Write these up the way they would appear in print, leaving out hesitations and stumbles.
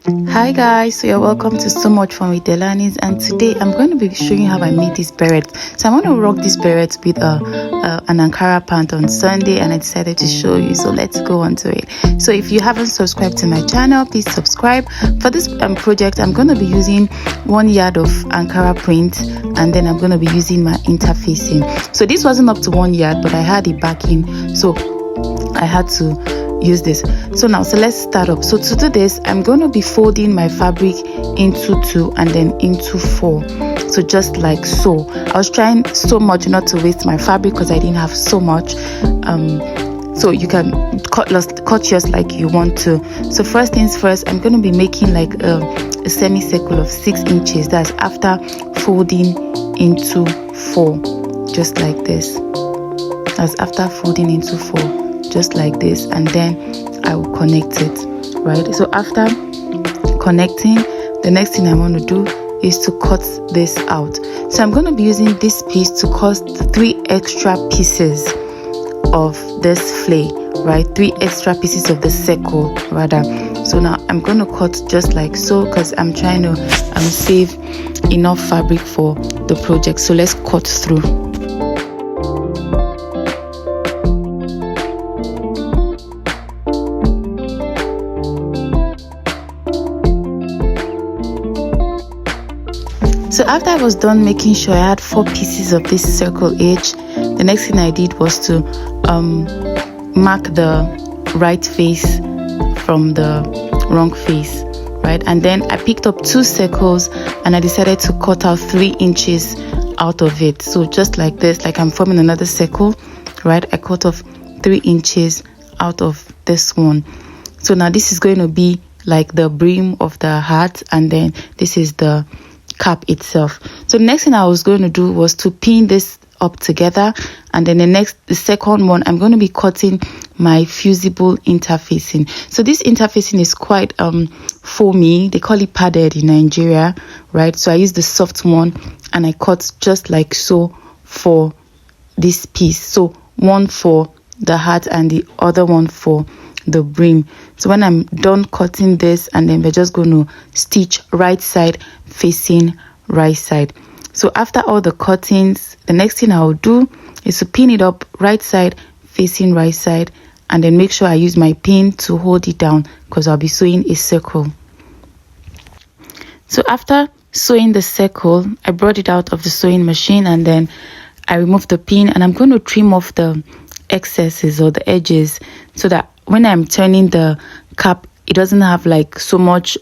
Hi guys, so you're welcome to So Much Fun with Delanis, and today I'm going to be showing you how I made this beret. So I'm going to rock this beret with an Ankara pant on Sunday, and I decided to show you, so let's go on to it. So if you haven't subscribed to my channel, please subscribe. For this project, I'm going to be using 1 yard of Ankara print, and then I'm going to be using my interfacing. So this wasn't up to 1 yard, but I had it backing, so I had to use this. So let's start up. So to do this, I'm going to be folding my fabric into 2 and then into 4, so just like so. I was trying so much not to waste my fabric because I didn't have so much, so you can cut yours like you want to. So first things first, I'm going to be making like a semicircle of 6 inches. That's after folding into 4, just like this. That's after folding into 4, just like this, and then I will connect it, right? So after connecting, the next thing I want to do is to cut this out. So I'm going to be using this piece to cut the 3 extra pieces of this flay, right? 3 extra pieces of the circle rather. So now I'm going to cut just like so, because I'm trying to save enough fabric for the project. So let's cut through. So after I was done making sure I had 4 pieces of this circle edge, the next thing I did was to mark the right face from the wrong face, right? And then I picked up 2 circles and I decided to cut out 3 inches out of it. So just like this, like I'm forming another circle, right? I cut off 3 inches out of this one. So now this is going to be like the brim of the hat, and then this is the cap itself. So the next thing I was going to do was to pin this up together, and then the second one, I'm going to be cutting my fusible interfacing. So this interfacing is quite foamy. They call it padded in Nigeria, right? So I use the soft one and I cut just like so for this piece. So one for the hat and the other one for the brim. So when I'm done cutting this, and then we're just going to stitch right side facing right side. So after all the cuttings, the next thing I'll do is to pin it up right side facing right side, and then make sure I use my pin to hold it down because I'll be sewing a circle. So after sewing the circle, I brought it out of the sewing machine, and then I removed the pin, and I'm going to trim off the excesses or the edges, so that when I'm turning the cap, it doesn't have like so much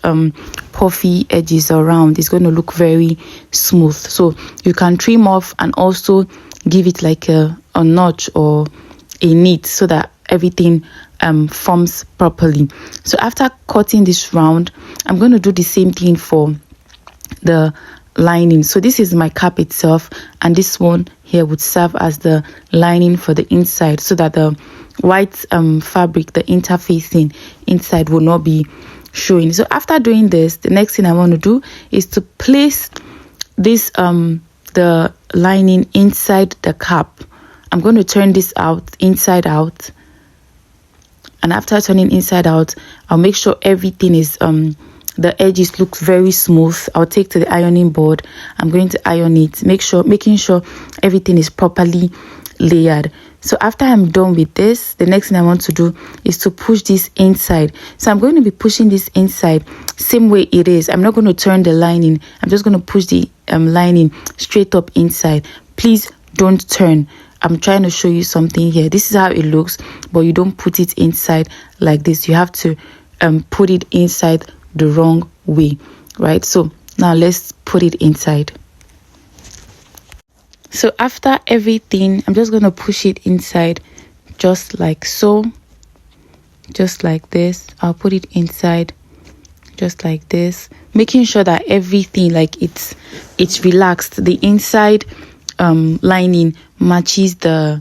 puffy edges around. It's going to look very smooth. So you can trim off and also give it like a notch or a knit, so that everything forms properly. So after cutting this round, I'm going to do the same thing for the lining. So this is my cap itself, and this one here would serve as the lining for the inside, so that the white fabric, the interfacing inside, will not be showing. So after doing this, the next thing I want to do is to place this the lining inside the cap. I'm going to turn this out inside out, and after turning inside out, I'll make sure everything is the edges look very smooth. I'll take to the ironing board. I'm going to iron it, making sure everything is properly layered. So after I'm done with this, the next thing I want to do is to push this inside. So I'm going to be pushing this inside same way it is. I'm not going to turn the lining. I'm just going to push the lining straight up inside. Please don't turn. I'm trying to show you something here. This is how it looks, but you don't put it inside like this. You have to put it inside the wrong way, right? So now let's put it inside. So after everything, I'm just going to push it inside just like so, just like this. I'll put it inside just like this, making sure that everything, like it's relaxed. The inside lining matches the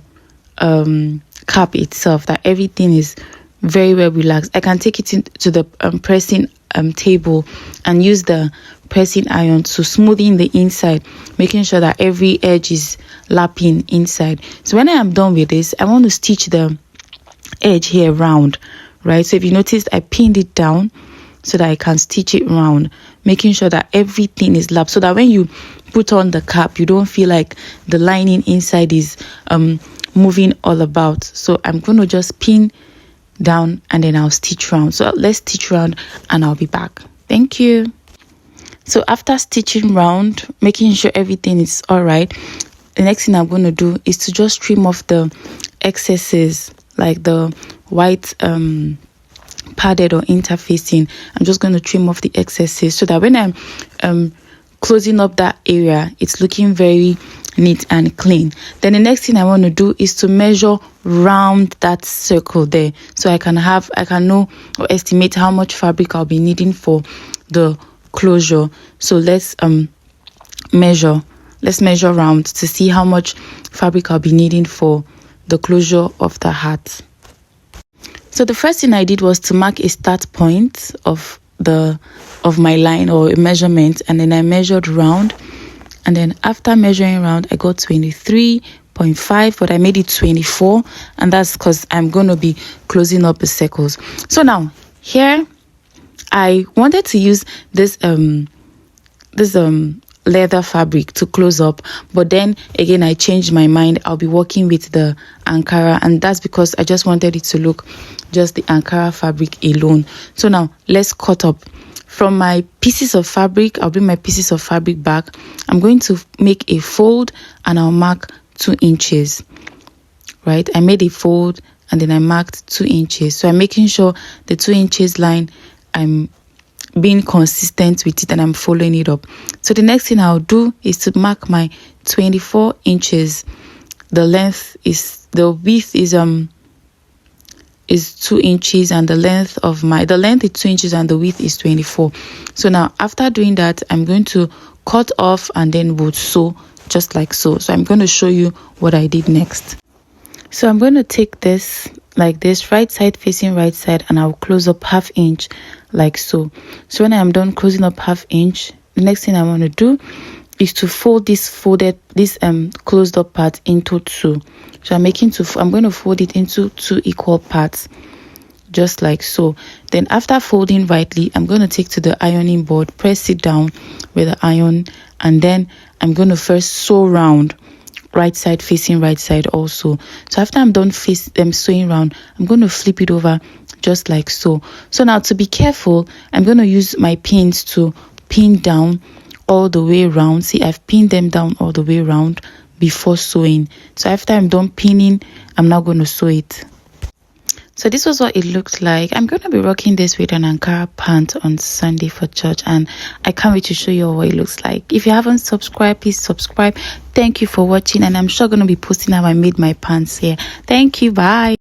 cap itself, that everything is very well relaxed. I can take it into the pressing table and use the pressing iron to smoothing the inside, making sure that every edge is lapping inside. So when I am done with this, I want to stitch the edge here round, right? So if you noticed, I pinned it down so that I can stitch it round, making sure that everything is lapped, so that when you put on the cap, you don't feel like the lining inside is moving all about. So I'm going to just pin down and then I'll stitch round. So let's stitch round and I'll be back. Thank you. So after stitching round, making sure everything is all right, the next thing I'm going to do is to just trim off the excesses, like the white padded or interfacing. I'm just going to trim off the excesses so that when I'm closing up that area, it's looking very neat and clean. Then the next thing I want to do is to measure round that circle there, so I can know or estimate how much fabric I'll be needing for the closure. So let's measure round to see how much fabric I'll be needing for the closure of the hat. So the first thing I did was to mark a start point of my line or a measurement, and then I measured round, and then after measuring round I got 23.5, but I made it 24, and that's because I'm going to be closing up the circles. So now here I wanted to use this leather fabric to close up, but then again I changed my mind. I'll be working with the Ankara, and that's because I just wanted it to look just the Ankara fabric alone. So now let's cut up. From my pieces of fabric, I'll bring my pieces of fabric back. I'm going to make a fold and I'll mark 2 inches. Right, I made a fold and then I marked 2 inches. So I'm making sure the 2 inches line, I'm being consistent with it and I'm following it up. So the next thing I'll do is to mark my 24 inches. The width is 2 inches, and the length is 2 inches and the width is 24. So now after doing that, I'm going to cut off and then would sew just like so. So I'm going to show you what I did next. So I'm going to take this like this, right side facing right side, and I'll close up 1/2 inch like so. So when I'm done closing up 1/2 inch, the next thing I want to do is to fold this closed up part into 2. So I'm going to fold it into 2 equal parts, just like so. Then after folding rightly, I'm going to take to the ironing board, press it down with the iron, and then I'm going to first sew round, right side facing right side also. So after I'm done sewing round, I'm going to flip it over just like so. So now to be careful, I'm going to use my pins to pin down all the way around. See, I've pinned them down all the way around before sewing. So after I'm done pinning, I'm now going to sew it. So this was what it looked like. I'm going to be rocking this with an Ankara pant on Sunday for church, and I can't wait to show you what it looks like. If you haven't subscribed, please subscribe. Thank you for watching, and I'm sure going to be posting how I made my pants here. Thank you. Bye.